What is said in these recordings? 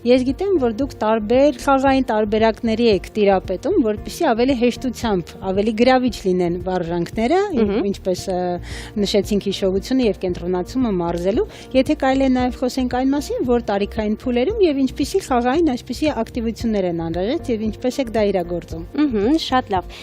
Ես գիտեմ, որ դուք տարբեր խաղային տարբերակների եք տիրապետում, որպեսզի ավելի հեշտությամբ, ավելի գրավիչ լինեն վարժանքները, ինչպես նշեցինք հիշողությունը եւ կենտրոնացումը մարզելու, եթե կարելի է նաեւ խոսենք այն մասին, որ տարիքային փուլերում եւ ինչպիսի խաղային այսպիսի ակտիվություններ են անհրաժեշտ եւ ինչպես եք դա իրագործում։ Շատ լավ։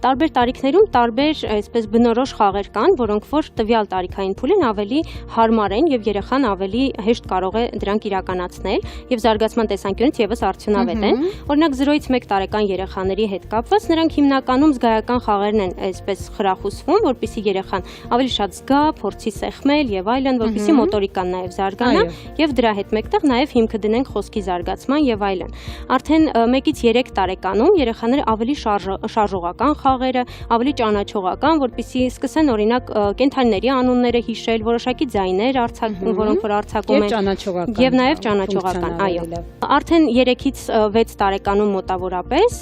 Տարբեր տարիքներում տարբեր այսպես բնորոշ խաղեր կան, որոնք որ տվյալ տարիքային փուլին ավելի հարմար են եւ երեխան ավելի հեշտ կարող է դրանք իրականացնել եւ զարգացման տեսանկյունից եւս արդյունավետ են։ Օրինակ 0-ից 1 տարեկան երեխաների հետ կապված նրանք հիմնականում զգայական խաղերն են այսպես խրախուսվում, որպեսզի երեխան ավելի շատ զգա, փորձի սեղմել եւ այլն, որպեսզի մոտորիկան նաեւ զարգանա եւ դրա հետ մեկտեղ նաեւ հիմքը դնենք խոսքի զարգացման եւ այլն։ Արդեն 1-ից 3 տարեկանում երեխաները ավելի շարժողական խաղերը, ավելի ճանաչողական, որպեսզի սկսեն օրինակ կենդանիների անունները հիշել, որոշակի ձայներ որոնք որ արձակում են եւ նաեւ ճանաչողական, այո։ Արդեն 3-ից 6 տարեկանում մոտավորապես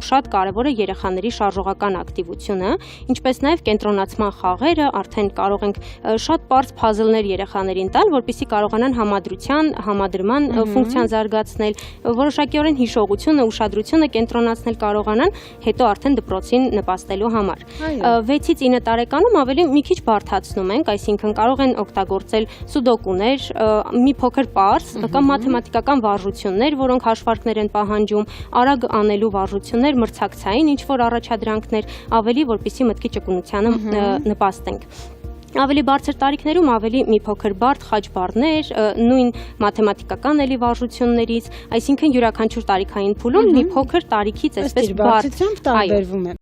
շատ կարեւոր է երեխաների շարժողական ակտիվությունը, ինչպես նաեւ կենտրոնացման խաղերը, արդեն կարող ենք շատ պարզ փազլներ երեխաներին տալ, որպեսզի կարողանան համադրության, համադրման ֆունկցիան զարգացնել, որոշակիորեն հիշողությունը, ուշադրությունը կենտրոնացնել կարողանան, հետո արդեն դպրոցին նպաստելու համար։ 6-ից 9 տարեկանում ավելի մի քիչ բարդացնում ենք, այսինքն կարող են օգտագործել սուդոկուներ, մի փոքր պարզ կամ մաթեմատիկական վարժություններ, որոնք հաշվարկներ են պահանջում, արագ անելու վարժություններ, մրցակցային ինչ-որ առաջադրանքներ, ավելի որպեսզի մտքի ճկունությանը նպաստենք։ Ավելի բարձր տարիքներում ավելի մի փոքր բարդ խաչբառներ, նույն մաթեմատիկական էլի վարժություններից, այսինքն յուրաքանչյուր տարիքային փուլում մի փոքր տարիքից այսպես բարդ տարբերվում է։